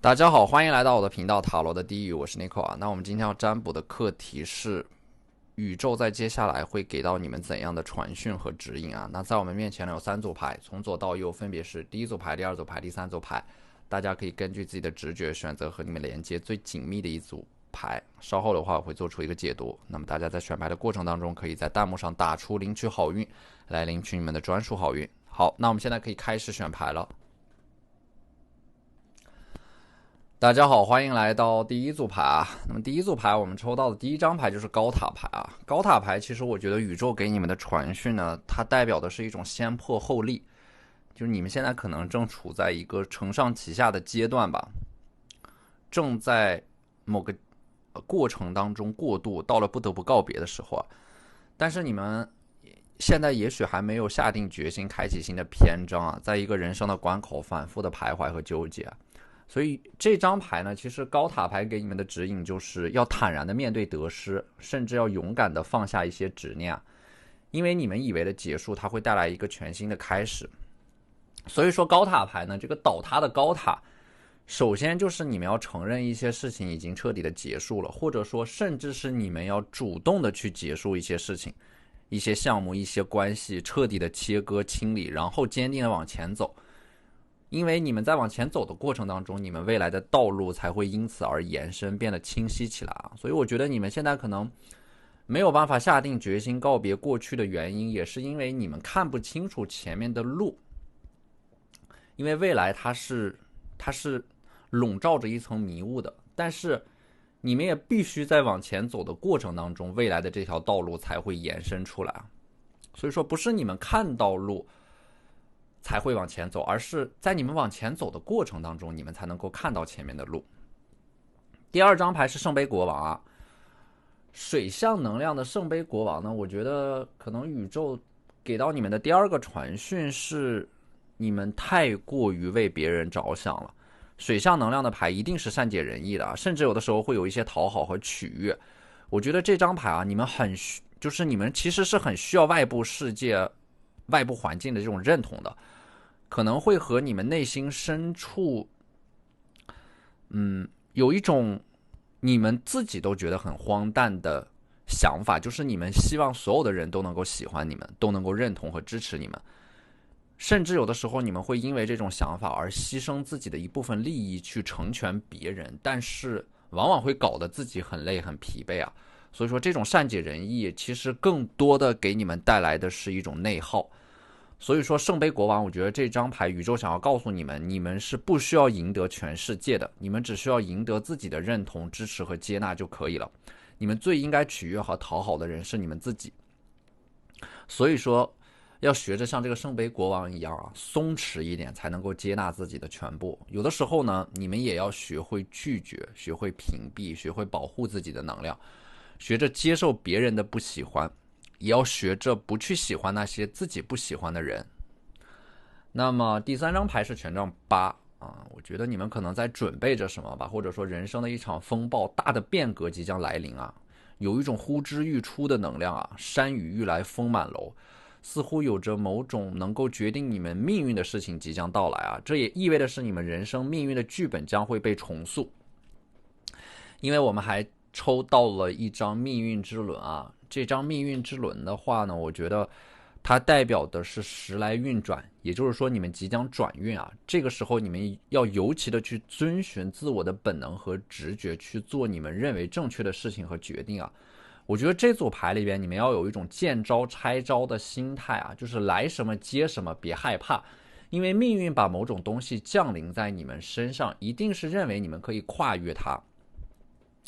大家好，欢迎来到我的频道塔罗的地狱，我是 Nico 啊。那我们今天要占卜的课题是宇宙在接下来会给到你们怎样的传讯和指引啊？那在我们面前呢有三组牌，从左到右分别是第一组牌、第二组牌、第三组牌，大家可以根据自己的直觉选择和你们连接最紧密的一组牌。稍后的话我会做出一个解读，那么大家在选牌的过程当中，可以在弹幕上打出领取好运，来领取你们的专属好运。好，那我们现在可以开始选牌了。大家好，欢迎来到第一组牌啊。那么第一组牌我们抽到的第一张牌就是高塔牌啊。高塔牌其实我觉得宇宙给你们的传讯呢，它代表的是一种先破后立，就是你们现在可能正处在一个承上启下的阶段吧，正在某个过程当中过渡，到了不得不告别的时候啊。但是你们现在也许还没有下定决心开启新的篇章啊，在一个人生的关口反复的徘徊和纠结啊。所以这张牌呢，其实高塔牌给你们的指引就是要坦然的面对得失，甚至要勇敢的放下一些执念，因为你们以为的结束，它会带来一个全新的开始。所以说高塔牌呢，这个倒塌的高塔，首先就是你们要承认一些事情已经彻底的结束了，或者说甚至是你们要主动的去结束一些事情、一些项目、一些关系，彻底的切割清理，然后坚定的往前走。因为你们在往前走的过程当中，你们未来的道路才会因此而延伸，变得清晰起来啊。所以我觉得你们现在可能没有办法下定决心告别过去的原因，也是因为你们看不清楚前面的路，因为未来它是笼罩着一层迷雾的，但是你们也必须在往前走的过程当中，未来的这条道路才会延伸出来啊。所以说，不是你们看到路才会往前走，而是在你们往前走的过程当中，你们才能够看到前面的路。第二张牌是圣杯国王啊，水象能量的圣杯国王呢，我觉得可能宇宙给到你们的第二个传讯是，你们太过于为别人着想了。水象能量的牌一定是善解人意的啊，甚至有的时候会有一些讨好和取悦。我觉得这张牌啊，你们就是你们其实是很需要外部世界、外部环境的这种认同的。可能会和你们内心深处，有一种你们自己都觉得很荒诞的想法，就是你们希望所有的人都能够喜欢你们，都能够认同和支持你们，甚至有的时候你们会因为这种想法而牺牲自己的一部分利益去成全别人，但是往往会搞得自己很累很疲惫啊。所以说，这种善解人意其实更多的给你们带来的是一种内耗。所以说，圣杯国王，我觉得这张牌宇宙想要告诉你们，你们是不需要赢得全世界的，你们只需要赢得自己的认同、支持和接纳就可以了。你们最应该取悦和讨好的人是你们自己。所以说，要学着像这个圣杯国王一样啊，松弛一点，才能够接纳自己的全部。有的时候呢，你们也要学会拒绝，学会屏蔽，学会保护自己的能量，学着接受别人的不喜欢。也要学着不去喜欢那些自己不喜欢的人。那么第三张牌是权杖八啊，我觉得你们可能在准备着什么吧，或者说人生的一场风暴，大的变革即将来临啊，有一种呼之欲出的能量啊，山雨欲来风满楼，似乎有着某种能够决定你们命运的事情即将到来啊，这也意味的是你们人生命运的剧本将会被重塑，因为我们还抽到了一张命运之轮啊，这张命运之轮的话呢，我觉得它代表的是时来运转，也就是说你们即将转运啊。这个时候你们要尤其的去遵循自我的本能和直觉，去做你们认为正确的事情和决定啊。我觉得这组牌里边，你们要有一种见招拆招的心态啊，就是来什么接什么，别害怕。因为命运把某种东西降临在你们身上，一定是认为你们可以跨越它。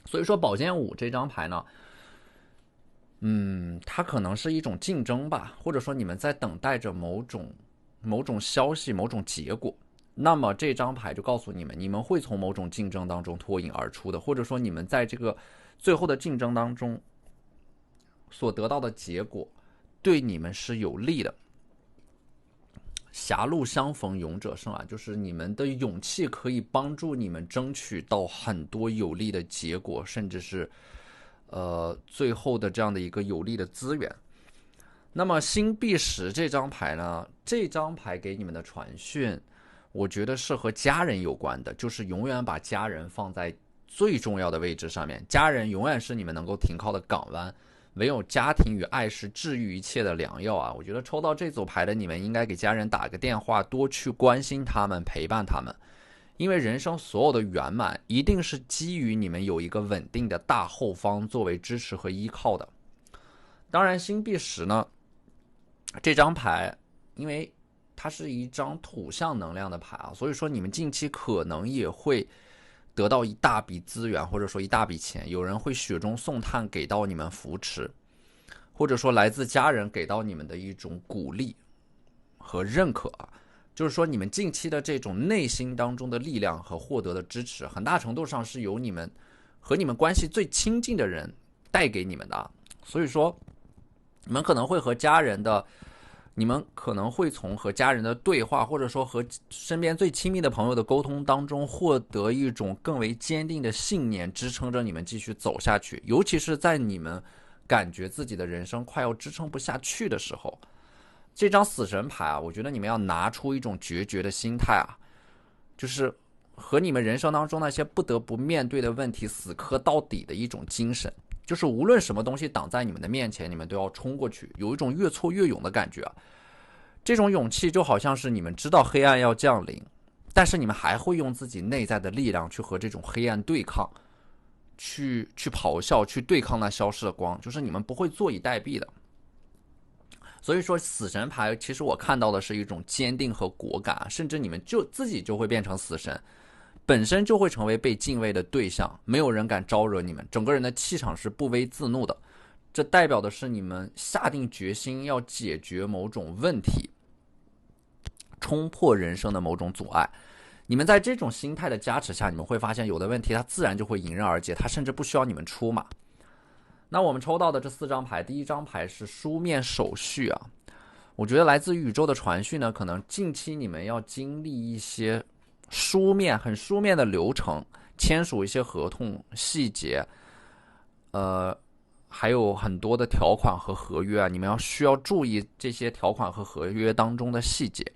所以说宝剑五这张牌呢，它可能是一种竞争吧，或者说你们在等待着某种消息、某种结果。那么这张牌就告诉你们，你们会从某种竞争当中脱颖而出的，或者说你们在这个最后的竞争当中所得到的结果对你们是有利的。狭路相逢勇者胜啊，就是你们的勇气可以帮助你们争取到很多有利的结果，甚至是最后的这样的一个有利的资源。那么星币十这张牌呢，这张牌给你们的传讯，我觉得是和家人有关的，就是永远把家人放在最重要的位置上面，家人永远是你们能够停靠的港湾，唯有家庭与爱是治愈一切的良药啊！我觉得抽到这组牌的你们应该给家人打个电话，多去关心他们，陪伴他们，因为人生所有的圆满一定是基于你们有一个稳定的大后方作为支持和依靠的。当然星币10呢，这张牌因为它是一张土象能量的牌啊，所以说你们近期可能也会得到一大笔资源，或者说一大笔钱，有人会雪中送炭给到你们扶持，或者说来自家人给到你们的一种鼓励和认可啊。就是说你们近期的这种内心当中的力量和获得的支持，很大程度上是由你们和你们关系最亲近的人带给你们的。所以说你们可能会和家人的你们可能会从和家人的对话，或者说和身边最亲密的朋友的沟通当中，获得一种更为坚定的信念，支撑着你们继续走下去。尤其是在你们感觉自己的人生快要支撑不下去的时候，这张死神牌啊，我觉得你们要拿出一种决绝的心态啊，就是和你们人生当中那些不得不面对的问题死磕到底的一种精神。就是无论什么东西挡在你们的面前，你们都要冲过去，有一种越挫越勇的感觉啊。这种勇气就好像是你们知道黑暗要降临，但是你们还会用自己内在的力量去和这种黑暗对抗，去咆哮，去对抗那消失的光，就是你们不会坐以待毙的。所以说死神牌其实我看到的是一种坚定和果敢，甚至你们就自己就会变成死神，本身就会成为被敬畏的对象，没有人敢招惹你们，整个人的气场是不威自怒的。这代表的是你们下定决心要解决某种问题，冲破人生的某种阻碍。你们在这种心态的加持下，你们会发现有的问题它自然就会迎刃而解，它甚至不需要你们出马。那我们抽到的这4张牌，第一张牌是书面手续啊。我觉得来自宇宙的传讯呢，可能近期你们要经历一些很书面的流程，签署一些合同细节，还有很多的条款和合约啊，你们需要注意这些条款和合约当中的细节。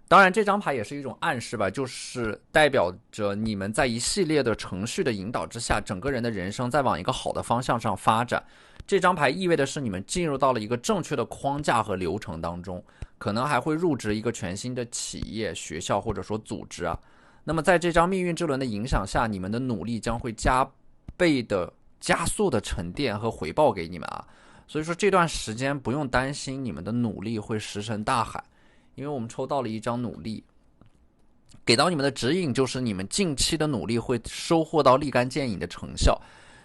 当然这张牌也是一种暗示吧，就是代表着你们在一系列的程序的引导之下，整个人的人生在往一个好的方向上发展。这张牌意味的是你们进入到了一个正确的框架和流程当中，可能还会入职一个全新的企业、学校或者说组织啊。那么在这张命运之轮的影响下，你们的努力将会加速的沉淀和回报给你们啊。所以说这段时间不用担心你们的努力会石沉大海，因为我们抽到了一张努力，给到你们的指引就是你们近期的努力会收获到立竿见影的成效，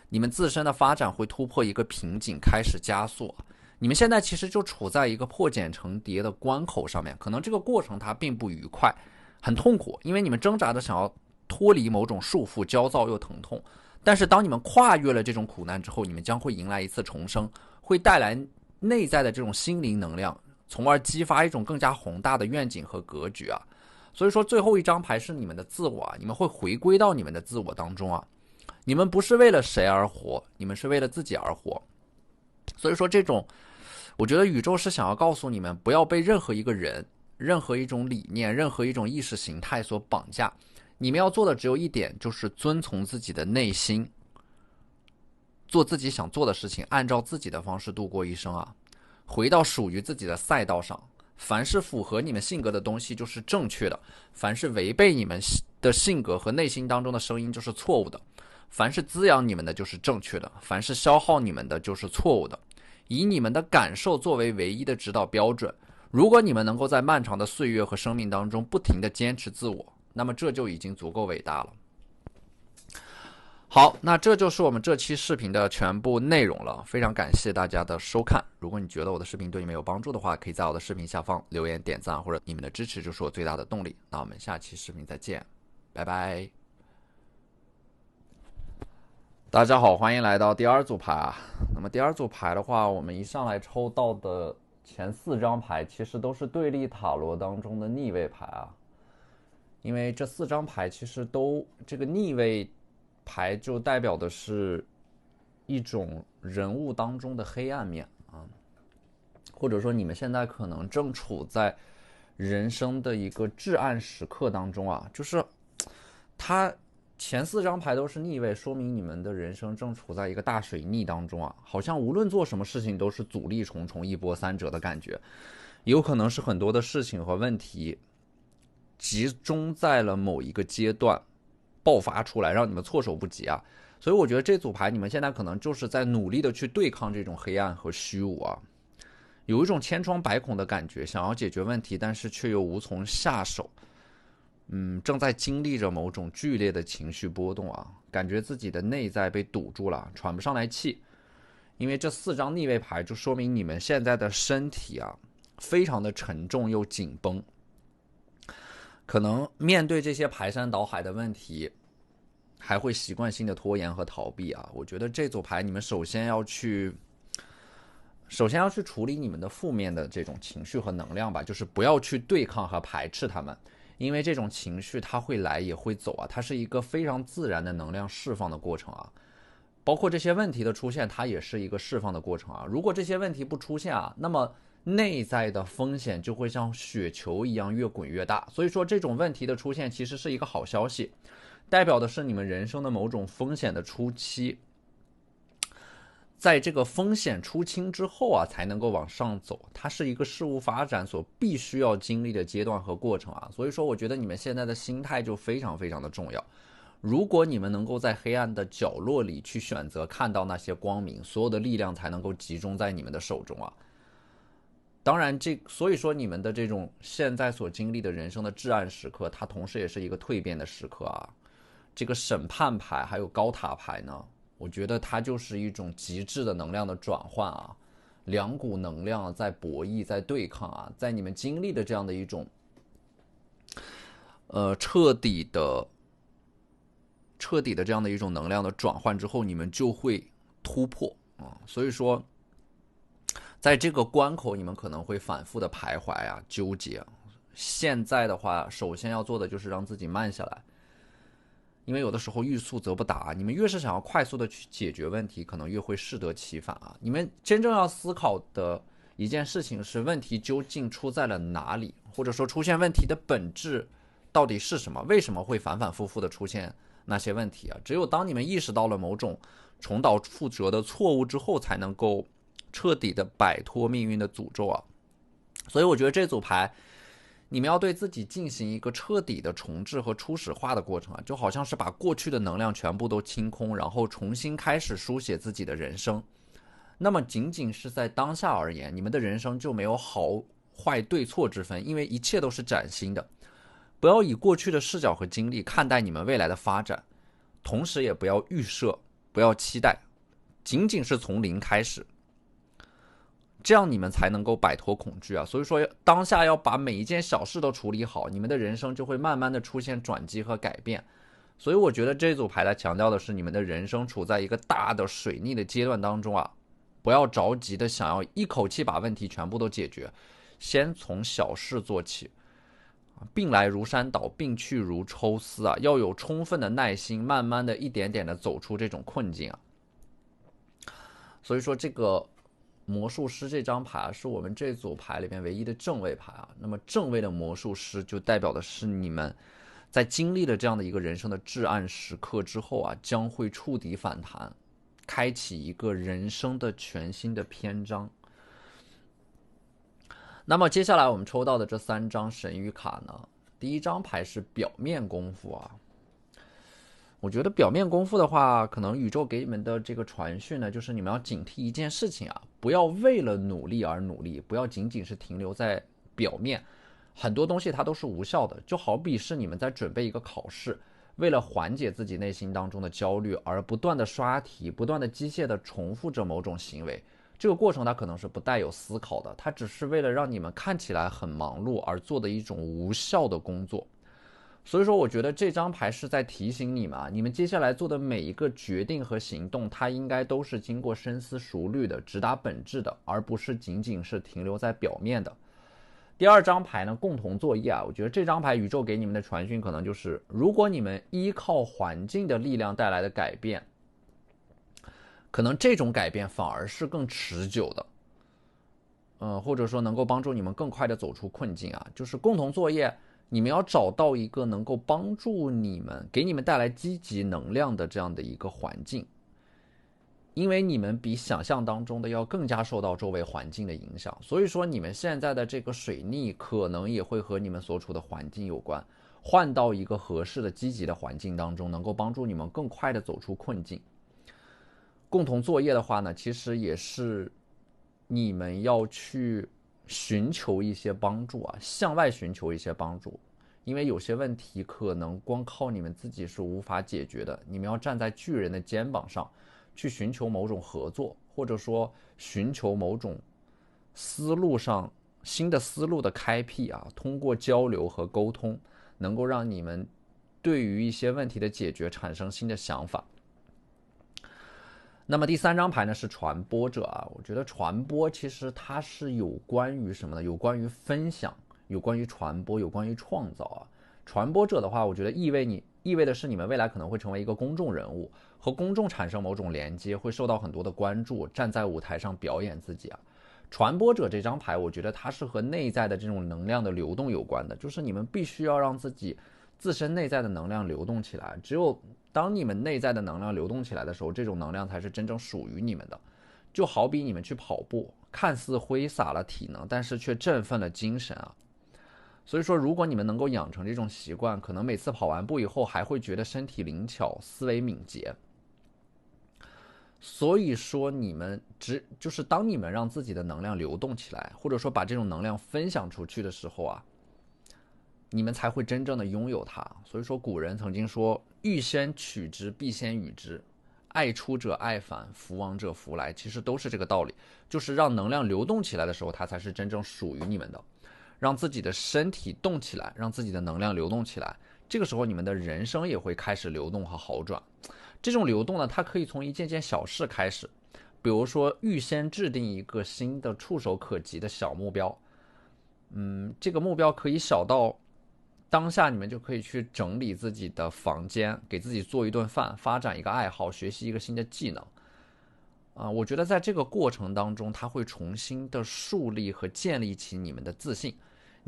你们自身的发展会突破一个瓶颈，开始加速。你们现在其实就处在一个破茧成蝶的关口上面，可能这个过程它并不愉快，很痛苦，因为你们挣扎着想要脱离某种束缚，焦躁又疼痛。但是当你们跨越了这种苦难之后，你们将会迎来一次重生，会带来内在的这种心灵能量，从而激发一种更加宏大的愿景和格局啊。所以说最后一张牌是你们的自我啊，你们会回归到你们的自我当中啊。你们不是为了谁而活，你们是为了自己而活。所以说我觉得宇宙是想要告诉你们，不要被任何一个人、任何一种理念、任何一种意识形态所绑架。你们要做的只有一点，就是遵从自己的内心，做自己想做的事情，按照自己的方式度过一生啊，回到属于自己的赛道上。凡是符合你们性格的东西就是正确的，凡是违背你们的性格和内心当中的声音就是错误的，凡是滋养你们的就是正确的，凡是消耗你们的就是错误的。以你们的感受作为唯一的指导标准，如果你们能够在漫长的岁月和生命当中不停地坚持自我，那么这就已经足够伟大了。好，那这就是我们这期视频的全部内容了，非常感谢大家的收看。如果你觉得我的视频对你们有帮助的话，可以在我的视频下方留言点赞，或者你们的支持就是我最大的动力。那我们下期视频再见，拜拜。大家好，欢迎来到第2组牌啊。那么第2组牌的话，我们一上来抽到的前4张牌其实都是对立塔罗当中的逆位牌啊，因为这4张牌其实这个逆位牌就代表的是一种人物当中的黑暗面啊，或者说你们现在可能正处在人生的一个至暗时刻当中啊，就是它前4张牌都是逆位，说明你们的人生正处在一个大水逆当中啊，好像无论做什么事情都是阻力重重、一波三折的感觉，有可能是很多的事情和问题集中在了某一个阶段爆发出来，让你们措手不及啊。所以我觉得这组牌你们现在可能就是在努力的去对抗这种黑暗和虚无啊，有一种千疮百孔的感觉，想要解决问题，但是却又无从下手。正在经历着某种剧烈的情绪波动啊，感觉自己的内在被堵住了，喘不上来气。因为这4张逆位牌就说明你们现在的身体啊，非常的沉重又紧绷。可能面对这些排山倒海的问题，还会习惯性的拖延和逃避啊。我觉得这组牌你们首先要去处理你们的负面的这种情绪和能量吧，就是不要去对抗和排斥他们。因为这种情绪它会来也会走啊，它是一个非常自然的能量释放的过程啊。包括这些问题的出现，它也是一个释放的过程啊。如果这些问题不出现啊，那么内在的风险就会像雪球一样越滚越大。所以说这种问题的出现其实是一个好消息，代表的是你们人生的某种风险的初期。在这个风险出清之后啊，才能够往上走，它是一个事物发展所必须要经历的阶段和过程啊。所以说我觉得你们现在的心态就非常非常的重要。如果你们能够在黑暗的角落里去选择看到那些光明，所有的力量才能够集中在你们的手中啊。当然所以说你们的这种现在所经历的人生的至暗时刻，它同时也是一个蜕变的时刻啊。这个审判牌还有高塔牌呢，我觉得它就是一种极致的能量的转换啊，两股能量在博弈，在对抗啊，在你们经历的这样的一种彻底的这样的一种能量的转换之后，你们就会突破啊。所以说在这个关口你们可能会反复的徘徊啊，纠结。现在的话首先要做的就是让自己慢下来，因为有的时候欲速则不达，你们越是想要快速的去解决问题，可能越会适得其反啊。你们真正要思考的一件事情是问题究竟出在了哪里，或者说出现问题的本质到底是什么，为什么会反反复复的出现那些问题啊。只有当你们意识到了某种重蹈覆辙的错误之后，才能够彻底的摆脱命运的诅咒啊。所以我觉得这组牌你们要对自己进行一个彻底的重置和初始化的过程啊，就好像是把过去的能量全部都清空，然后重新开始书写自己的人生。那么仅仅是在当下而言，你们的人生就没有好坏对错之分，因为一切都是崭新的。不要以过去的视角和经历看待你们未来的发展，同时也不要预设，不要期待，仅仅是从零开始，这样你们才能够摆脱恐惧啊。所以说当下要把每一件小事都处理好，你们的人生就会慢慢的出现转机和改变。所以我觉得这组牌来强调的是你们的人生处在一个大的水逆的阶段当中啊，不要着急的想要一口气把问题全部都解决，先从小事做起。病来如山倒，病去如抽丝啊，要有充分的耐心，慢慢的一点点的走出这种困境啊。所以说这个魔术师这张牌是我们这组牌里面唯一的正位牌啊。那么正位的魔术师就代表的是你们在经历了这样的一个人生的至暗时刻之后啊，将会触底反弹，开启一个人生的全新的篇章。那么接下来我们抽到的这3张神谕卡呢，第一张牌是表面功夫啊。我觉得表面功夫的话，可能宇宙给你们的这个传讯呢，就是你们要警惕一件事情啊，不要为了努力而努力，不要仅仅是停留在表面，很多东西它都是无效的。就好比是你们在准备一个考试，为了缓解自己内心当中的焦虑，而不断的刷题，不断的机械的重复着某种行为，这个过程它可能是不带有思考的，它只是为了让你们看起来很忙碌而做的一种无效的工作。所以说我觉得这张牌是在提醒你们啊，你们接下来做的每一个决定和行动，它应该都是经过深思熟虑的，直达本质的，而不是仅仅是停留在表面的。第二张牌呢，共同作业啊，我觉得这张牌宇宙给你们的传讯可能就是，如果你们依靠环境的力量带来的改变，可能这种改变反而是更持久的。或者说能够帮助你们更快的走出困境啊，就是共同作业，你们要找到一个能够帮助你们、给你们带来积极能量的这样的一个环境，因为你们比想象当中的要更加受到周围环境的影响，所以说你们现在的这个水逆可能也会和你们所处的环境有关，换到一个合适的积极的环境当中，能够帮助你们更快的走出困境。共同作业的话呢，其实也是你们要去寻求一些帮助啊，向外寻求一些帮助，因为有些问题可能光靠你们自己是无法解决的，你们要站在巨人的肩膀上去寻求某种合作，或者说寻求某种思路上新的思路的开辟啊，通过交流和沟通，能够让你们对于一些问题的解决产生新的想法。那么第3张牌呢是传播者啊，我觉得传播其实它是有关于什么呢？有关于分享，有关于传播，有关于创造啊。传播者的话，我觉得意味的是你们未来可能会成为一个公众人物，和公众产生某种连接，会受到很多的关注，站在舞台上表演自己啊。传播者这张牌，我觉得它是和内在的这种能量的流动有关的，就是你们必须要让自己自身内在的能量流动起来，只有当你们内在的能量流动起来的时候，这种能量才是真正属于你们的。就好比你们去跑步，看似挥洒了体能，但是却振奋了精神啊。所以说，如果你们能够养成这种习惯，可能每次跑完步以后还会觉得身体灵巧，思维敏捷。所以说，你们就是当你们让自己的能量流动起来，或者说把这种能量分享出去的时候啊，你们才会真正的拥有它。所以说，古人曾经说：“欲先取之，必先予之。爱出者爱返，福往者福来。”其实都是这个道理，就是让能量流动起来的时候，它才是真正属于你们的。让自己的身体动起来，让自己的能量流动起来，这个时候你们的人生也会开始流动和好转。这种流动呢，它可以从一件件小事开始，比如说预先制定一个新的触手可及的小目标。这个目标可以小到当下你们就可以去整理自己的房间，给自己做一顿饭，发展一个爱好，学习一个新的技能。我觉得在这个过程当中，它会重新的树立和建立起你们的自信。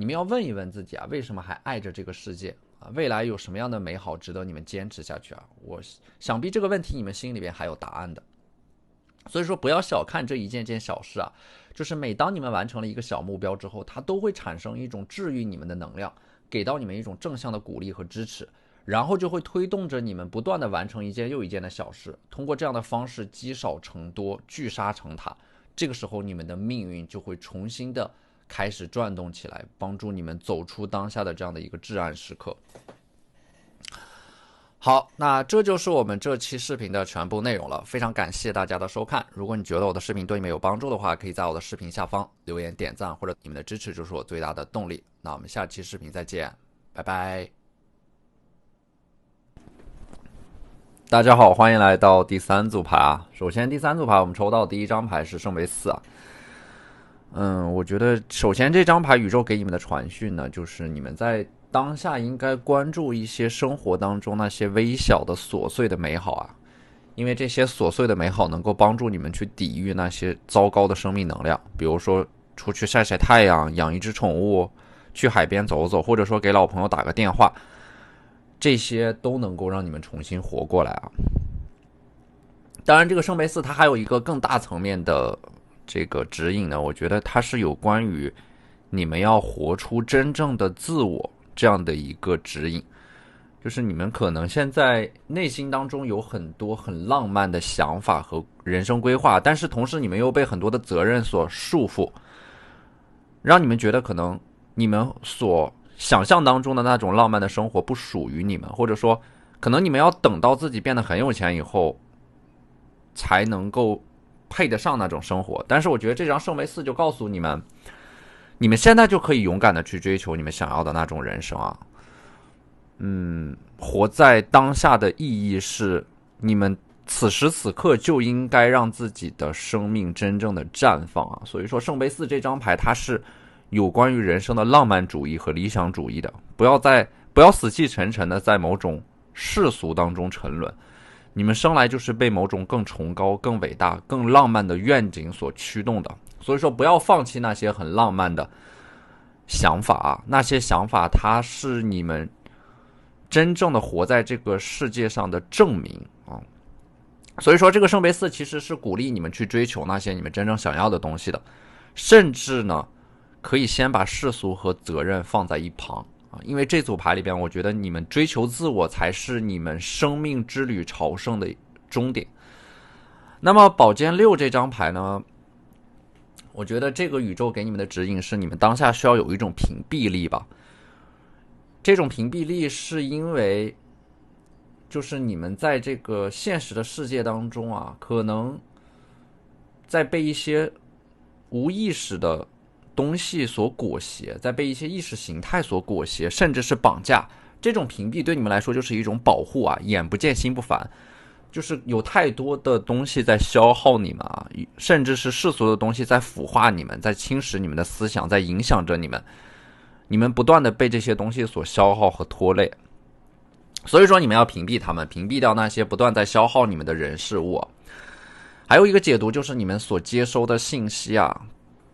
你们要问一问自己啊，为什么还爱着这个世界啊？未来有什么样的美好值得你们坚持下去啊？我想必这个问题你们心里边还有答案的。所以说，不要小看这一件件小事啊，就是每当你们完成了一个小目标之后，它都会产生一种治愈你们的能量，给到你们一种正向的鼓励和支持。然后就会推动着你们不断的完成一件又一件的小事，通过这样的方式积少成多，聚沙成塔。这个时候你们的命运就会重新的开始转动起来，帮助你们走出当下的这样的一个至暗时刻。好，那这就是我们这期视频的全部内容了，非常感谢大家的收看。如果你觉得我的视频对你们有帮助的话，可以在我的视频下方留言点赞，或者你们的支持就是我最大的动力。那我们下期视频再见，拜拜。大家好，欢迎来到第3组牌啊。首先第3组牌我们抽到的第1张牌是圣杯4啊。我觉得首先这张牌宇宙给你们的传讯呢，就是你们在当下应该关注一些生活当中那些微小的琐碎的美好啊，因为这些琐碎的美好能够帮助你们去抵御那些糟糕的生命能量，比如说出去晒晒太阳，养一只宠物，去海边走走，或者说给老朋友打个电话，这些都能够让你们重新活过来啊。当然这个圣杯4它还有一个更大层面的这个指引呢，我觉得它是有关于你们要活出真正的自我这样的一个指引。就是你们可能现在内心当中有很多很浪漫的想法和人生规划，但是同时你们又被很多的责任所束缚，让你们觉得可能你们所想象当中的那种浪漫的生活不属于你们，或者说可能你们要等到自己变得很有钱以后才能够配得上那种生活。但是我觉得这张圣杯4就告诉你们，你们现在就可以勇敢的去追求你们想要的那种人生啊。活在当下的意义是，你们此时此刻就应该让自己的生命真正的绽放啊。所以说圣杯4这张牌它是有关于人生的浪漫主义和理想主义的，不要死气沉沉的在某种世俗当中沉沦。你们生来就是被某种更崇高、更伟大、更浪漫的愿景所驱动的，所以说不要放弃那些很浪漫的想法啊，那些想法它是你们真正的活在这个世界上的证明啊。所以说这个圣杯4其实是鼓励你们去追求那些你们真正想要的东西的，甚至呢可以先把世俗和责任放在一旁啊，因为这组牌里边我觉得你们追求自我才是你们生命之旅朝圣的终点。那么宝剑6这张牌呢，我觉得这个宇宙给你们的指引是你们当下需要有一种屏蔽力吧。这种屏蔽力是因为就是你们在这个现实的世界当中啊，可能在被一些无意识的东西所裹挟，在被一些意识形态所裹挟，甚至是绑架。这种屏蔽对你们来说就是一种保护啊，眼不见心不烦，就是有太多的东西在消耗你们啊，甚至是世俗的东西在腐化你们，在侵蚀你们的思想，在影响着你们，你们不断的被这些东西所消耗和拖累。所以说你们要屏蔽他们，屏蔽掉那些不断在消耗你们的人事物啊。还有一个解读就是你们所接收的信息啊，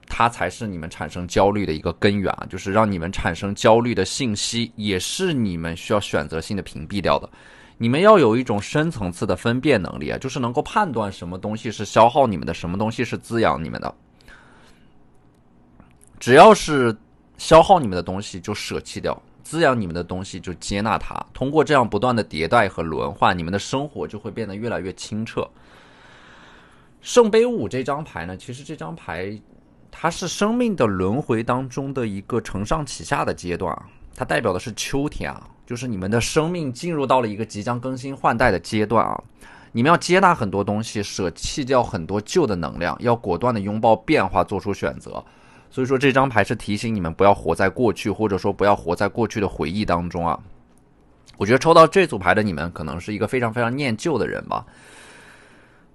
它才是你们产生焦虑的一个根源啊，就是让你们产生焦虑的信息也是你们需要选择性的屏蔽掉的。你们要有一种深层次的分辨能力啊，就是能够判断什么东西是消耗你们的，什么东西是滋养你们的。只要是消耗你们的东西就舍弃掉，滋养你们的东西就接纳它。通过这样不断的迭代和轮换，你们的生活就会变得越来越清澈。圣杯5这张牌呢，其实这张牌它是生命的轮回当中的一个承上启下的阶段啊，它代表的是秋天啊，就是你们的生命进入到了一个即将更新换代的阶段啊。你们要接纳很多东西，舍弃掉很多旧的能量，要果断的拥抱变化，做出选择。所以说这张牌是提醒你们不要活在过去，或者说不要活在过去的回忆当中啊。我觉得抽到这组牌的你们可能是一个非常非常念旧的人吧，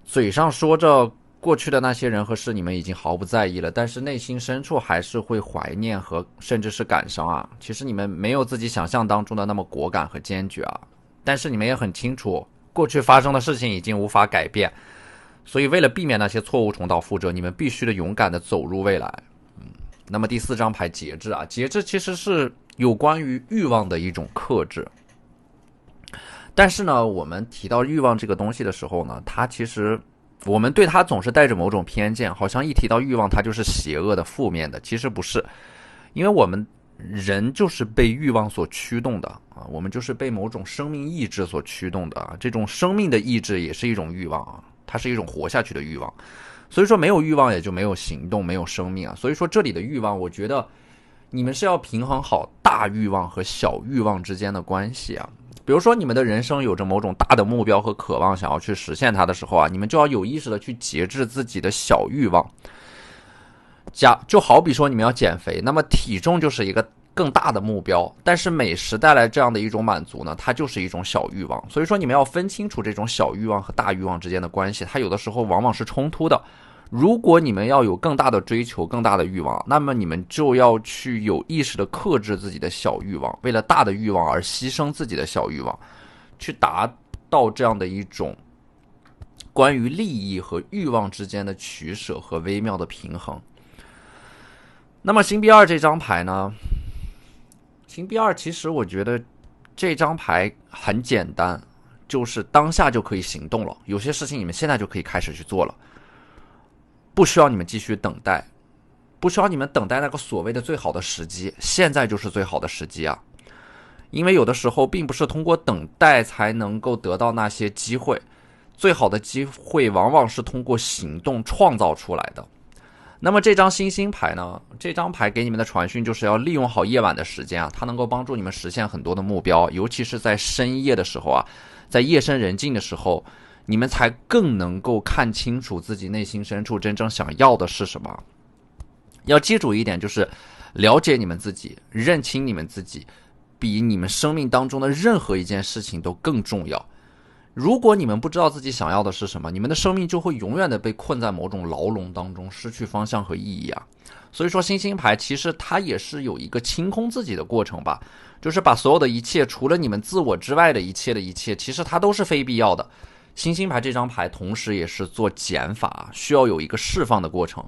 嘴上说着过去的那些人和事你们已经毫不在意了，但是内心深处还是会怀念和甚至是感伤啊。其实你们没有自己想象当中的那么果敢和坚决啊，但是你们也很清楚过去发生的事情已经无法改变，所以为了避免那些错误重蹈覆辙，你们必须的勇敢的走入未来。那么第4张牌节制啊，节制其实是有关于欲望的一种克制。但是呢，我们提到欲望这个东西的时候呢，它其实我们对它总是带着某种偏见，好像一提到欲望它就是邪恶的负面的，其实不是。因为我们人就是被欲望所驱动的啊，我们就是被某种生命意志所驱动的啊，这种生命的意志也是一种欲望啊，它是一种活下去的欲望。所以说没有欲望也就没有行动，没有生命啊。所以说这里的欲望，我觉得你们是要平衡好大欲望和小欲望之间的关系啊。比如说你们的人生有着某种大的目标和渴望想要去实现它的时候啊，你们就要有意识的去节制自己的小欲望。就好比说你们要减肥，那么体重就是一个更大的目标，但是美食带来这样的一种满足呢，它就是一种小欲望。所以说你们要分清楚这种小欲望和大欲望之间的关系，它有的时候往往是冲突的。如果你们要有更大的追求，更大的欲望，那么你们就要去有意识的克制自己的小欲望，为了大的欲望而牺牲自己的小欲望，去达到这样的一种关于利益和欲望之间的取舍和微妙的平衡。那么星币2这张牌呢，星币2其实我觉得这张牌很简单，就是当下就可以行动了，有些事情你们现在就可以开始去做了，不需要你们继续等待，不需要你们等待那个所谓的最好的时机，现在就是最好的时机啊。因为有的时候并不是通过等待才能够得到那些机会，最好的机会往往是通过行动创造出来的。那么这张星星牌呢，这张牌给你们的传讯就是要利用好夜晚的时间啊，它能够帮助你们实现很多的目标，尤其是在深夜的时候啊，在夜深人静的时候，你们才更能够看清楚自己内心深处真正想要的是什么。要记住一点，就是了解你们自己，认清你们自己，比你们生命当中的任何一件事情都更重要。如果你们不知道自己想要的是什么，你们的生命就会永远的被困在某种牢笼当中，失去方向和意义啊。所以说星星牌其实它也是有一个清空自己的过程吧，就是把所有的一切，除了你们自我之外的一切，其实它都是非必要的。星星牌这张牌同时也是做减法，需要有一个释放的过程，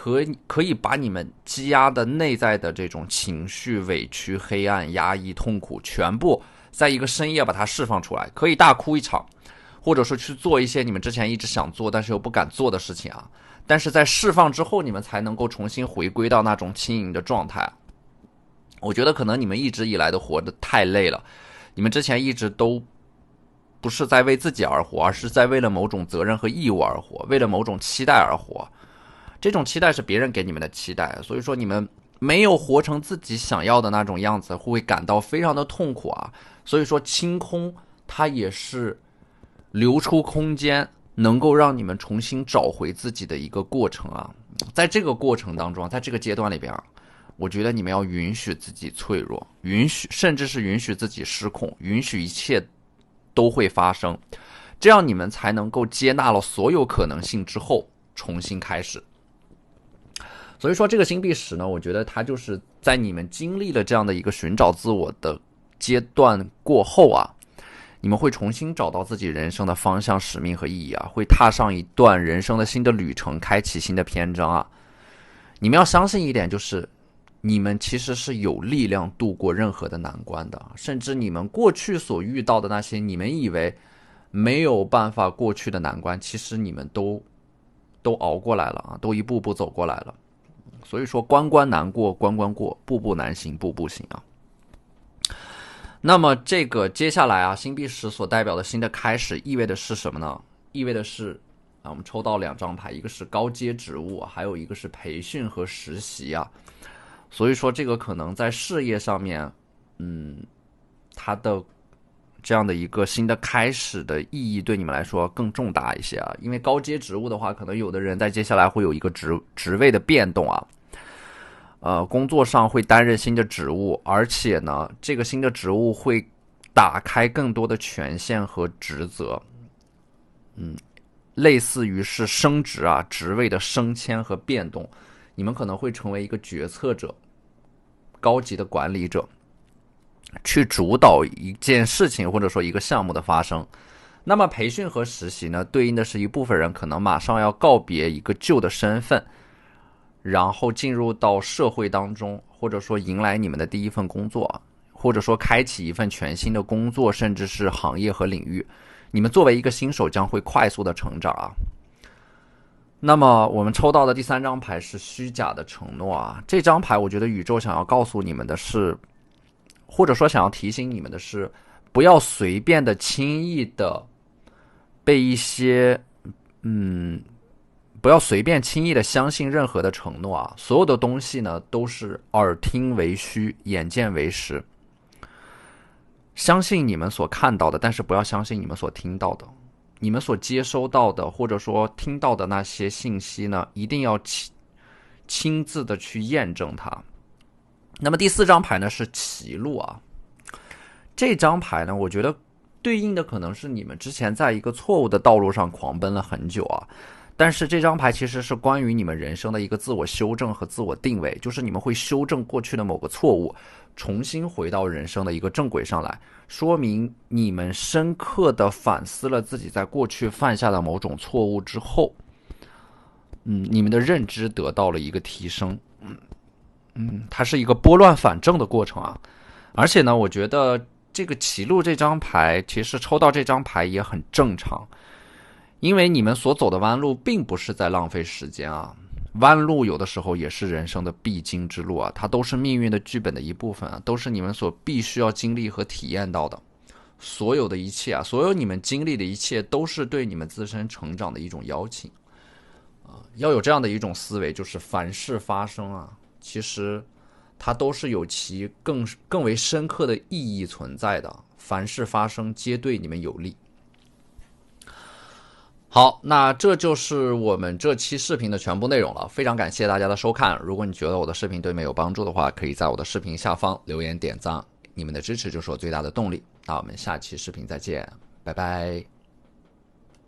可以把你们积压的内在的这种情绪、委屈、黑暗、压抑、痛苦，全部在一个深夜把它释放出来，可以大哭一场，或者说去做一些你们之前一直想做但是又不敢做的事情啊。但是在释放之后，你们才能够重新回归到那种轻盈的状态。我觉得可能你们一直以来都活得太累了，你们之前一直都不是在为自己而活，而是在为了某种责任和义务而活，为了某种期待而活。这种期待是别人给你们的期待，所以说你们没有活成自己想要的那种样子，会感到非常的痛苦啊。所以说清空它也是留出空间，能够让你们重新找回自己的一个过程啊。在这个过程当中，在这个阶段里边，我觉得你们要允许自己脆弱，甚至是允许自己失控，允许一切都会发生，这样你们才能够接纳了所有可能性之后重新开始。所以说这个星币10呢，我觉得它就是在你们经历了这样的一个寻找自我的阶段过后啊，你们会重新找到自己人生的方向、使命和意义啊，会踏上一段人生的新的旅程，开启新的篇章啊。你们要相信一点，就是你们其实是有力量度过任何的难关的，甚至你们过去所遇到的那些你们以为没有办法过去的难关，其实你们都熬过来了啊，都一步步走过来了。所以说关关难过关关过，步步难行步步行啊。那么这个接下来啊，星币10所代表的新的开始意味的是什么呢？意味的是我们抽到2张牌，一个是高阶职务，还有一个是培训和实习啊。所以说这个可能在事业上面它的这样的一个新的开始的意义对你们来说更重大一些啊。因为高阶职务的话，可能有的人在接下来会有一个职位的变动啊，工作上会担任新的职务，而且呢，这个新的职务会打开更多的权限和职责，类似于是升职啊，职位的升迁和变动，你们可能会成为一个决策者、高级的管理者，去主导一件事情或者说一个项目的发生。那么培训和实习呢，对应的是一部分人可能马上要告别一个旧的身份，然后进入到社会当中，或者说迎来你们的第一份工作，或者说开启一份全新的工作，甚至是行业和领域。你们作为一个新手将会快速的成长啊。那么我们抽到的第3张牌是虚假的承诺啊。这张牌我觉得宇宙想要告诉你们的是，或者说想要提醒你们的是，不要随便的轻易的被一些不要随便轻易的相信任何的承诺啊。所有的东西呢都是耳听为虚，眼见为实。相信你们所看到的，但是不要相信你们所听到的。你们所接收到的或者说听到的那些信息呢，一定要亲自的去验证它。那么第4张牌呢是歧路啊。这张牌呢，我觉得对应的可能是你们之前在一个错误的道路上狂奔了很久啊。但是这张牌其实是关于你们人生的一个自我修正和自我定位，就是你们会修正过去的某个错误，重新回到人生的一个正轨上来，说明你们深刻的反思了自己在过去犯下的某种错误之后，你们的认知得到了一个提升，它是一个拨乱反正的过程啊。而且呢，我觉得这个歧路这张牌，其实抽到这张牌也很正常。因为你们所走的弯路并不是在浪费时间啊，弯路有的时候也是人生的必经之路啊，它都是命运的剧本的一部分啊，都是你们所必须要经历和体验到的。所有的一切啊，所有你们经历的一切，都是对你们自身成长的一种邀请啊。要有这样的一种思维，就是凡事发生啊，其实它都是有其更为深刻的意义存在的，凡事发生皆对你们有利。好，那这就是我们这期视频的全部内容了，非常感谢大家的收看。如果你觉得我的视频对你们有帮助的话，可以在我的视频下方留言点赞，你们的支持就是我最大的动力。那我们下期视频再见，拜拜。